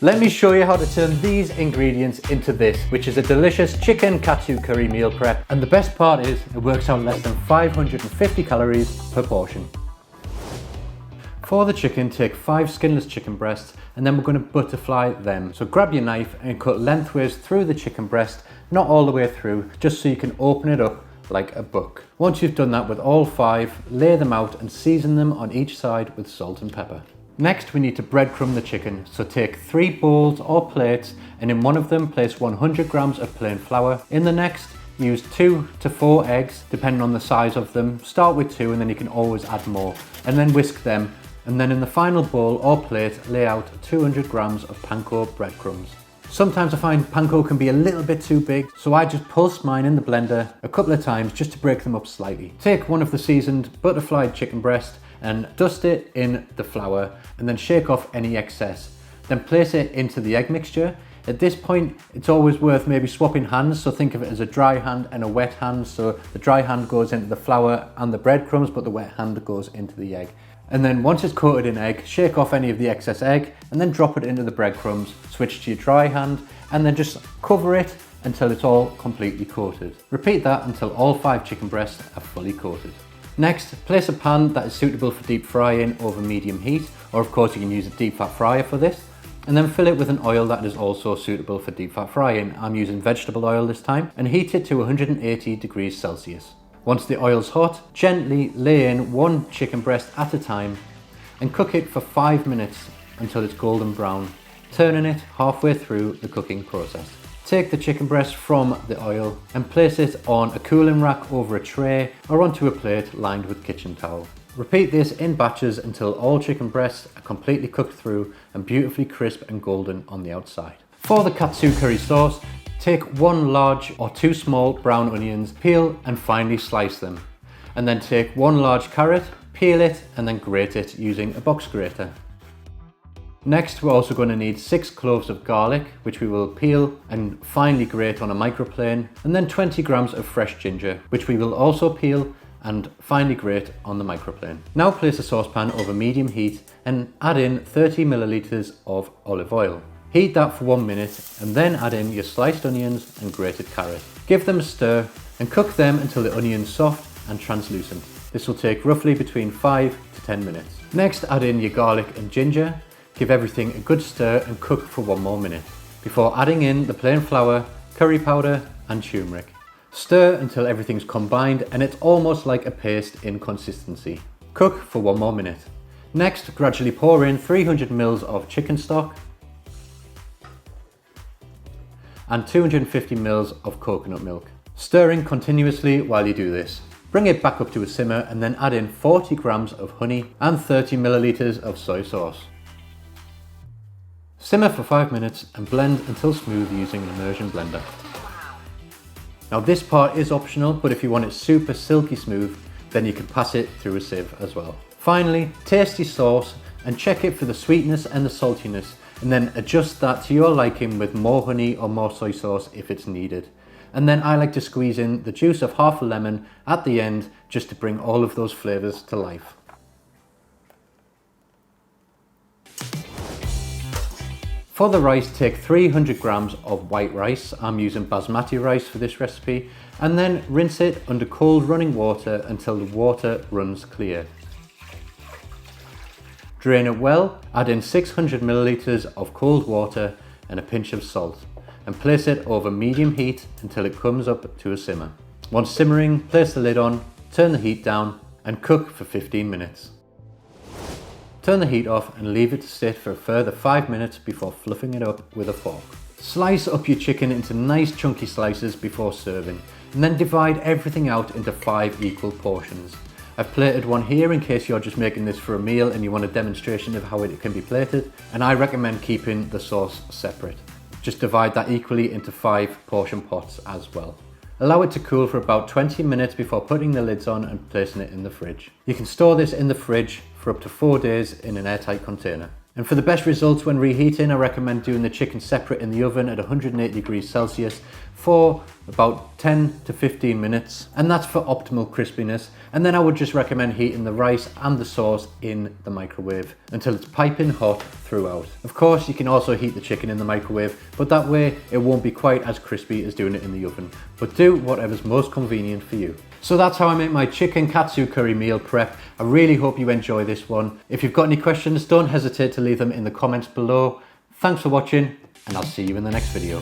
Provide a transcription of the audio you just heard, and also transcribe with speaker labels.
Speaker 1: Let me show you how to turn these ingredients into this, which is a delicious chicken katsu curry meal prep. And the best part is it works out less than 550 calories per portion. For the chicken, take 5 skinless chicken breasts and then we're going to butterfly them. So grab your knife and cut lengthways through the chicken breast, not all the way through, just so you can open it up like a book. Once you've done that with all 5, lay them out and season them on each side with salt and pepper. Next, we need to breadcrumb the chicken. So take 3 bowls or plates and in one of them place 100 grams of plain flour. In the next, use 2 to 4 eggs, depending on the size of them. Start with 2 and then you can always add more. And then whisk them. And then in the final bowl or plate, lay out 200 grams of Panko breadcrumbs. Sometimes I find Panko can be a little bit too big, so I just pulse mine in the blender a couple of times just to break them up slightly. Take one of the seasoned butterflied chicken breast and dust it in the flour and then shake off any excess. Then place it into the egg mixture. At this point, it's always worth maybe swapping hands, so think of it as a dry hand and a wet hand. So the dry hand goes into the flour and the breadcrumbs, but the wet hand goes into the egg. And then once it's coated in egg, shake off any of the excess egg and then drop it into the breadcrumbs, switch to your dry hand and then just cover it until it's all completely coated. Repeat that until all 5 chicken breasts are fully coated. Next, place a pan that is suitable for deep frying over medium heat, or of course you can use a deep fat fryer for this, and then fill it with an oil that is also suitable for deep fat frying. I'm using vegetable oil this time, and heat it to 180 degrees Celsius. Once the oil's hot, gently lay in 1 chicken breast at a time and cook it for 5 minutes until it's golden brown, turning it halfway through the cooking process. Take the chicken breast from the oil and place it on a cooling rack over a tray or onto a plate lined with kitchen towel. Repeat this in batches until all chicken breasts are completely cooked through and beautifully crisp and golden on the outside. For the katsu curry sauce, take 1 large or 2 small brown onions, peel and finely slice them. And then take 1 large carrot, peel it and then grate it using a box grater. Next, we're also going to need 6 cloves of garlic, which we will peel and finely grate on a microplane, and then 20 grams of fresh ginger, which we will also peel and finely grate on the microplane. Now place a saucepan over medium heat and add in 30 milliliters of olive oil. Heat that for 1 minute and then add in your sliced onions and grated carrot. Give them a stir and cook them until the onions soft and translucent. This will take roughly between 5 to 10 minutes. Next, add in your garlic and ginger. Give everything a good stir and cook for 1 more minute before adding in the plain flour, curry powder and turmeric. Stir until everything's combined and it's almost like a paste in consistency. Cook for 1 more minute. Next, gradually pour in 300 ml of chicken stock and 250 ml of coconut milk. Stirring continuously while you do this. Bring it back up to a simmer and then add in 40 grams of honey and 30 milliliters of soy sauce. Simmer for 5 minutes and blend until smooth using an immersion blender. Now this part is optional, but if you want it super silky smooth, then you can pass it through a sieve as well. Finally, taste your sauce and check it for the sweetness and the saltiness, and then adjust that to your liking with more honey or more soy sauce if it's needed. And then I like to squeeze in the juice of half a lemon at the end just to bring all of those flavors to life. For the rice, take 300 grams of white rice. I'm using basmati rice for this recipe, and then rinse it under cold running water until the water runs clear. Drain it well, add in 600 milliliters of cold water and a pinch of salt, and place it over medium heat until it comes up to a simmer. Once simmering, place the lid on, turn the heat down, and cook for 15 minutes. Turn the heat off and leave it to sit for a further 5 minutes before fluffing it up with a fork. Slice up your chicken into nice chunky slices before serving, and then divide everything out into 5 equal portions. I've plated one here in case you're just making this for a meal and you want a demonstration of how it can be plated, and I recommend keeping the sauce separate. Just divide that equally into 5 portion pots as well. Allow it to cool for about 20 minutes before putting the lids on and placing it in the fridge. You can store this in the fridge for up to 4 days in an airtight container. And for the best results when reheating, I recommend doing the chicken separate in the oven at 180 degrees Celsius for about 10 to 15 minutes, and that's for optimal crispiness. And then I would just recommend heating the rice and the sauce in the microwave until it's piping hot throughout. Of course, you can also heat the chicken in the microwave, but that way it won't be quite as crispy as doing it in the oven. But do whatever's most convenient for you. So that's how I make my chicken katsu curry meal prep. I really hope you enjoy this one. If you've got any questions, don't hesitate to leave them in the comments below. Thanks for watching, and I'll see you in the next video.